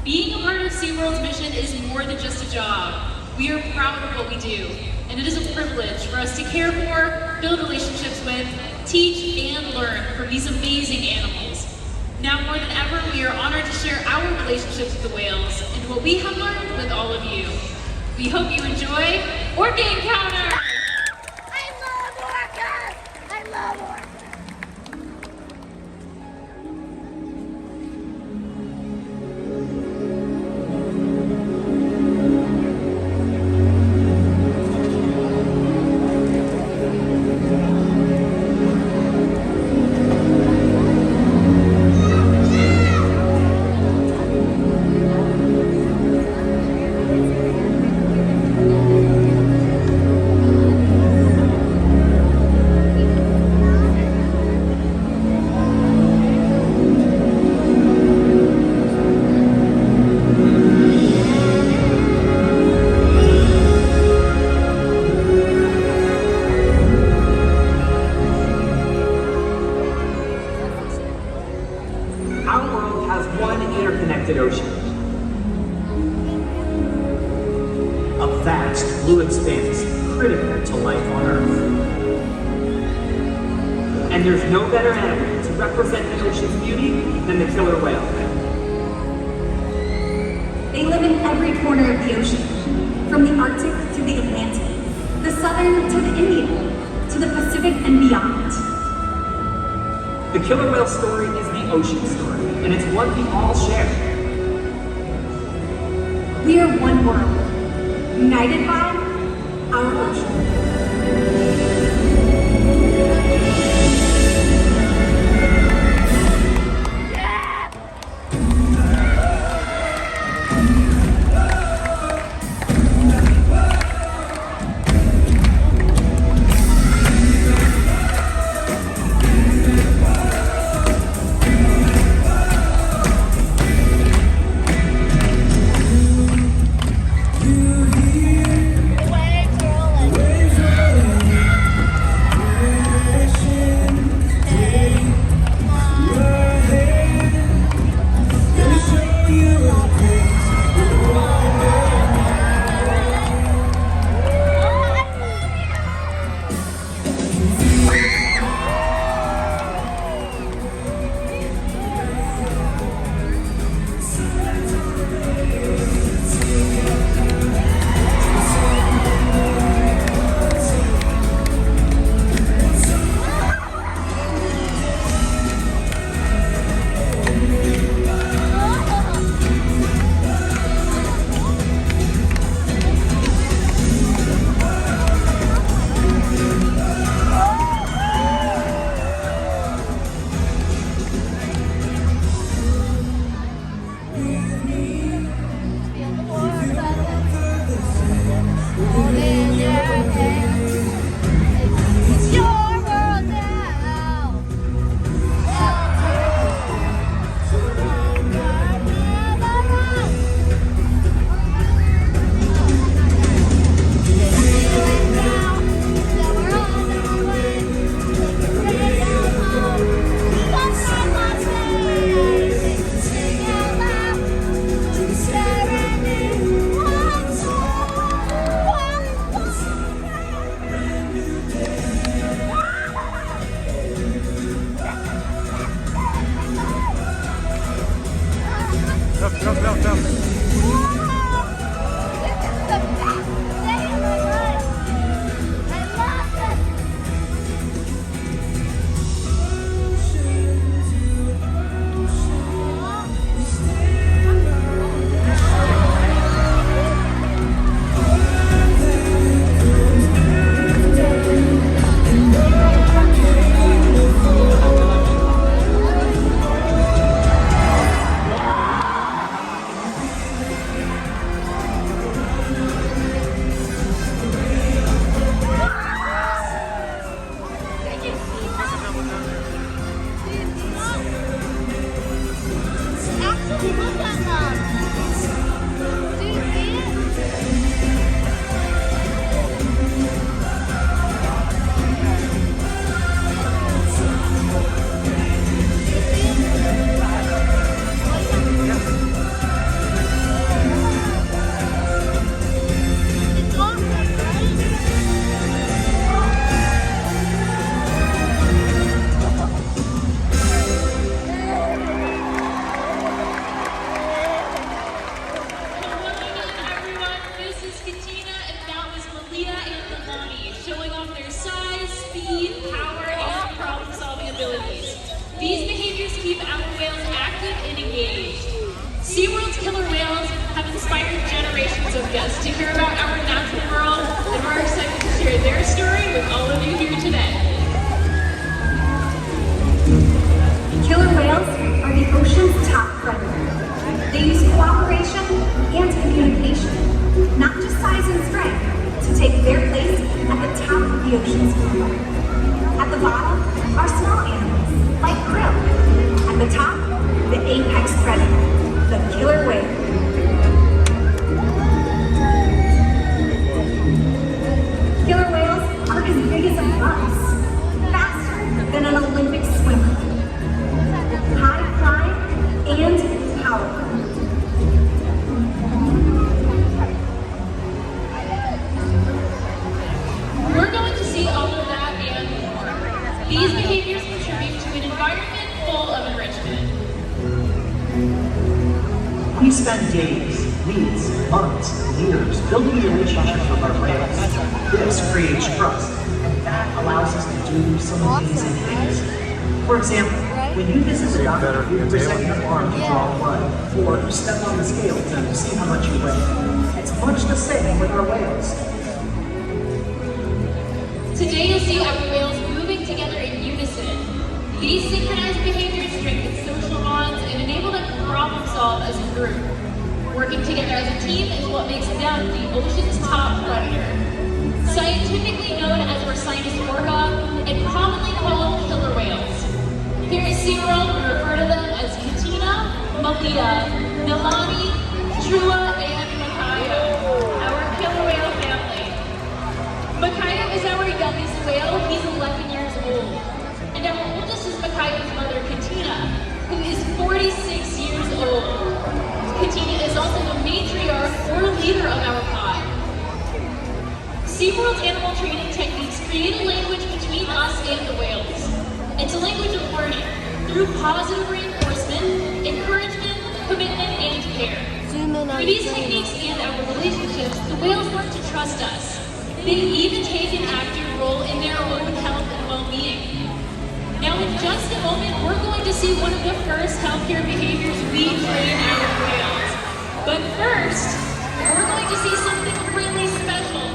Being a part of SeaWorld's mission is more than just a job. We are proud of what we do, and it is a privilege for us to care for, build relationships with, teach, and learn from these amazing animals. Now more than ever, we are honored to share our relationships with the whales and what we have learned with all of you. We hope you enjoy Orca Encounter! I love orcas! I love orcas! Our world has one interconnected ocean. A vast blue expanse critical to life on Earth. And there's no better animal to represent the ocean's beauty than the killer whale. They live in every corner of the ocean, from the Arctic to the Atlantic, the Southern to the Indian, to the Pacific and beyond. The killer whale story is the ocean story, and it's one we all share. We are one world, united by our ocean. Waves rolling. months, years, building relationships with our whales. This creates trust, and that allows us to do some amazing things. For example, when you visit the doctor, you present your arm to draw blood, or you step on the scale to see how much you weigh. It's much the same with our whales. Today you'll see our whales moving together in unison. These synchronized behaviors strengthen social bonds and enable them to problem solve as a group. Working together as a team is what makes them the ocean's top predator. Scientifically known as Orcas orca and commonly called killer whales. Here at SeaWorld, we refer to them as Katina, Melita, Milani, Trua, and Makayo, our killer whale family. Makayo is our youngest whale. He's 11 years old. And our oldest is Makayo's mother, Katina, who is 46 years old. Katina is also the matriarch or leader of our pod. SeaWorld's animal training techniques create a language between us and the whales. It's a language of learning through positive reinforcement, encouragement, commitment, and care. Through these techniques and our relationships, the whales learn to trust us. They even take an active role in their own health and well-being. Now in just a moment, we're going to see one of the first healthcare behaviors we train our whales. But first, we're going to see something really special.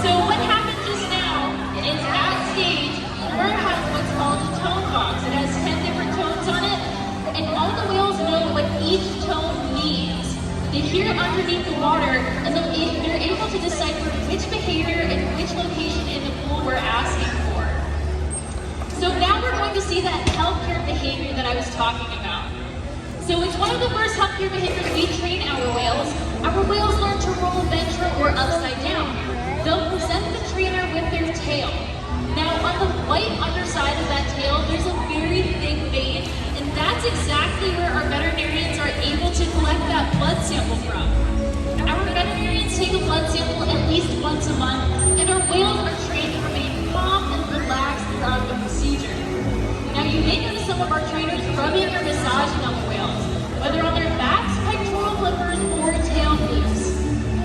So what happened just now is at stage, Orca has what's called a tone box. It has 10 different tones on it, and all the whales know what each tone means. They hear it underneath the water, and they're able to decipher which behavior and which location in the pool we're asking for. So now we're going to see that healthcare behavior that I was talking about. So it's one of the first healthcare behaviors we train our whales. Our whales learn to roll ventral or upside down. They'll present the trainer with their tail. Now on the white underside of that tail, there's a very thick vein, and that's exactly where our veterinarians are able to collect that blood sample from. Our veterinarians take a blood sample at least once a month, and our whales are trained to remain calm and relaxed throughout the procedure. Now you may notice some of our trainers rubbing or massaging on the whales, whether on their backs, pectoral flippers, or tail flukes.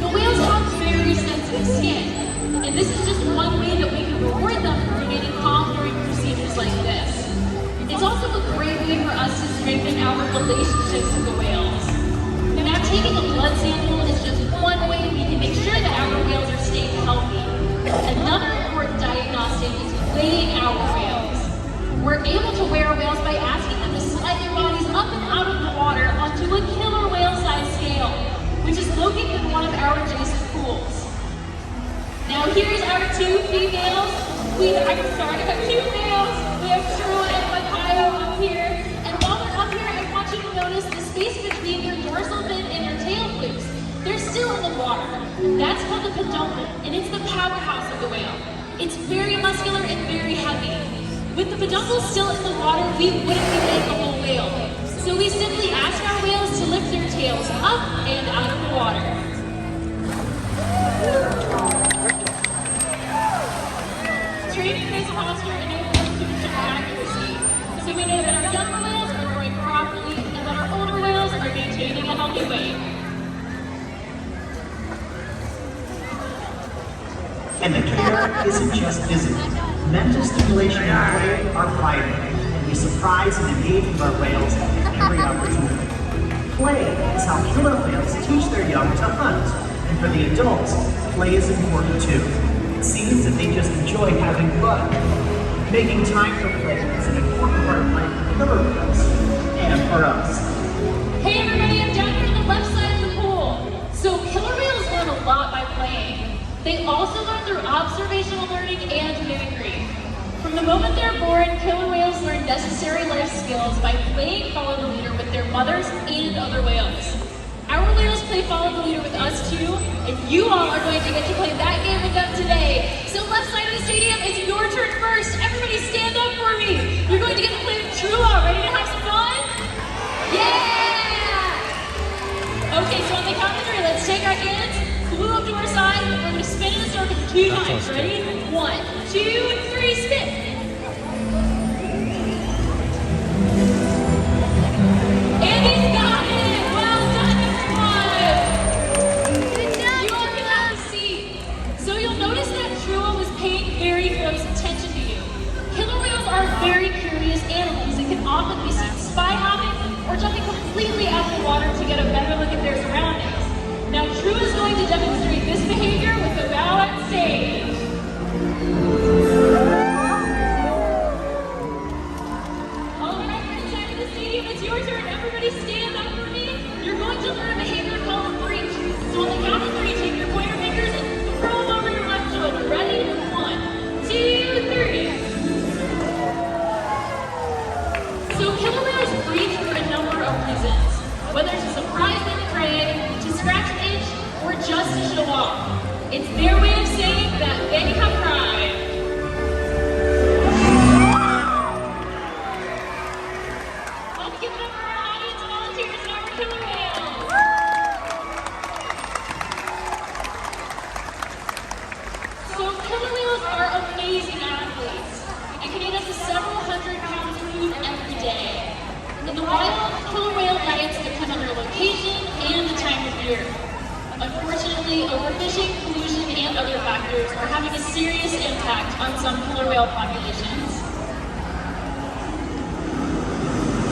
The whales have very sensitive skin, and this is just one way that we can reward them for remaining calm during procedures like this. It's also a great way for us to strengthen our relationships with the whales. Now taking a blood sample is just one way we can make sure that our whales are staying healthy. Another important diagnostic is weighing our whales. We're able to weigh our whales by asking them to slide their bodies up and out of the water onto a killer whale-sized scale, which is located in one of our adjacent pools. Now here's our two females. We have two males. We have Trua and Makayo up here. And while they're up here, I want you to notice the space between their dorsal fin and their tail flukes. They're still in the water. That's called the peduncle, and it's the powerhouse of the whale. It's very muscular and very heavy. With the peduncle still in the water, we wouldn't be like a whole whale. So we simply ask our whales to lift their tails up and out of the water. Training this posture enables us to ensure accuracy. So we know that our younger whales are growing properly and that our older whales are maintaining a healthy weight. And the care isn't just physical. Mental stimulation and play are vital, and we surprise and engage with our whales at every opportunity. Play is how killer whales teach their young to hunt, and for the adults, play is important too. It seems that they just enjoy having fun. Making time for play is an important part of life for killer whales, and for us. Hey everybody, I'm down here on the left side of the pool. So killer whales learn a lot by playing. They also learn through observational learning and mimicry. From the moment they're born, killer whales learn necessary life skills by playing follow the leader with their mothers and other whales. Our whales play follow the leader with us too, and you all are going to get to play that game with them today. So left side of the stadium, it's your turn first. Everybody stand up for me. You're going to get to play with Trua. Ready to have some fun? Yeah! Okay, so on the count of three, let's take our hands, glue up to our side, and we're going to spin in a circle 2 times. Ready? 1, 2, 3, spin. And he's got it! Well done, everyone! It's their way of saying that they have pride. Let's give it up for our audience volunteers and our killer whales. So killer whales are amazing athletes and can eat up to several hundred pounds of food every day. In the wild, killer whale diets depend on their location and the time of year. Unfortunately, overfishing, pollution, and other factors are having a serious impact on some killer whale populations.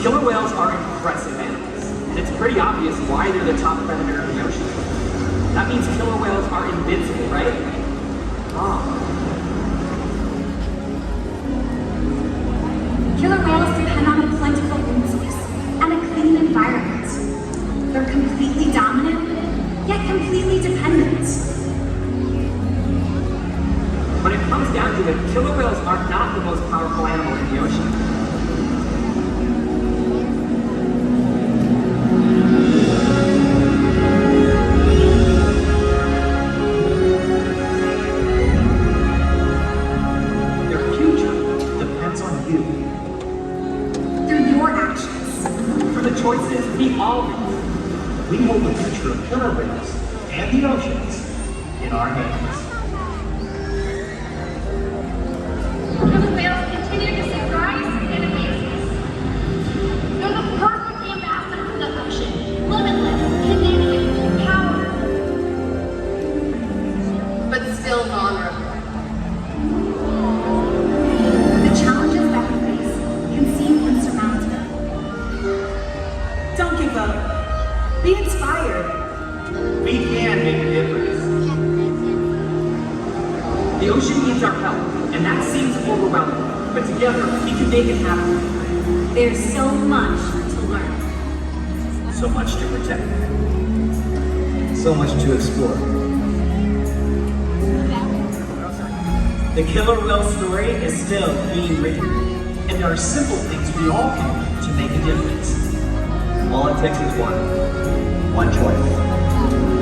Killer whales are impressive animals, and it's pretty obvious why they're the top predator of the ocean. That means killer whales are invincible, right? Wrong. Killer whales depend on a plentiful food source and a clean environment. They're completely dominant, yet completely dependent. When it comes down to it, killer whales are not the most powerful animal in the ocean. Their future depends on you. Through your actions. For the choices we all make. We hold the future of killer whales and the oceans in our hands. Killer whales continue to surprise and amaze us. They're the perfect ambassador for the ocean. Limitless, connected, powerful, but still vulnerable. The challenges that we face can seem insurmountable. Don't give up. Be inspired. We can make a difference. The ocean needs our help, and that seems overwhelming. But together, we can make it happen. There's so much to learn. So much to protect. So much to explore. The killer whale story is still being written, and there are simple things we all can do to make a difference. All it takes is one choice.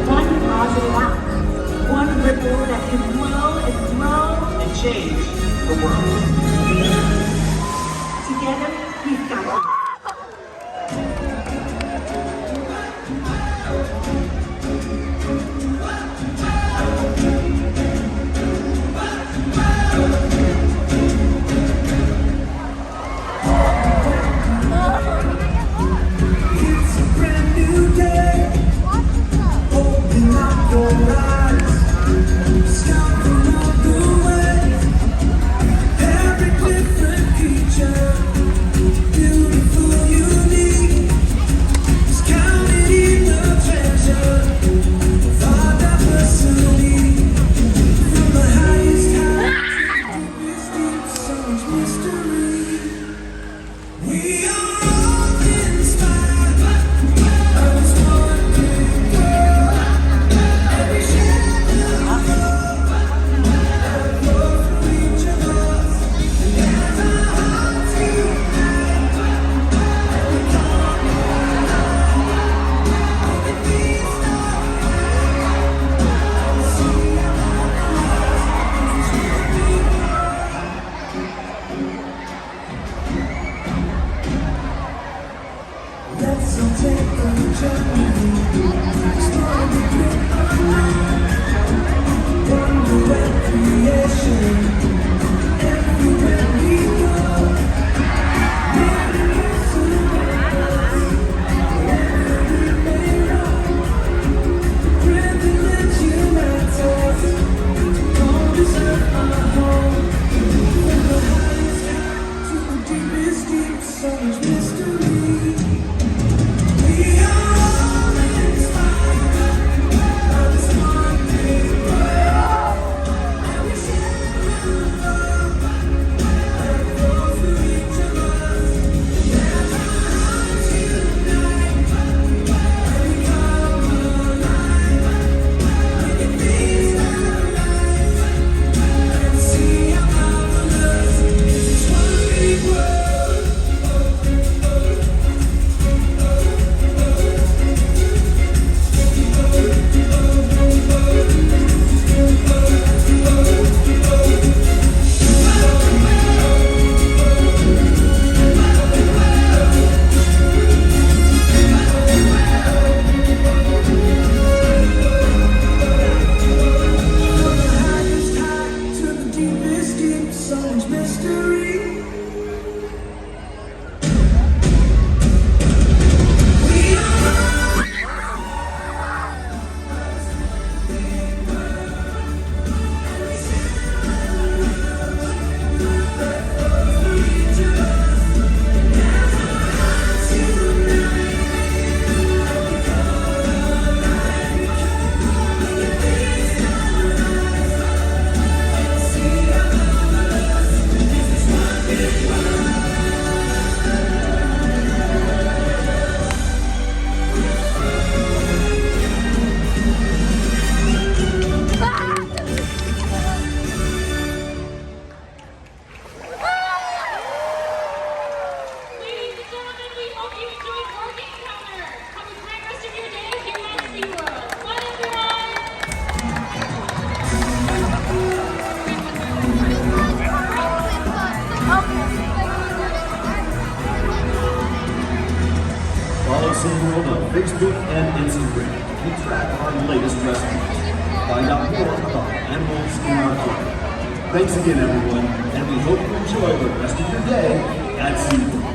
One positive act. One ripple that can grow and grow. And change the world. Together, we've got it. It's a brand new day. Open up your eyes. Facebook and Instagram to keep track of our latest rescues. Find out more about animals in our aquarium. Thanks again, everyone, and we hope you enjoy the rest of your day at SeaWorld.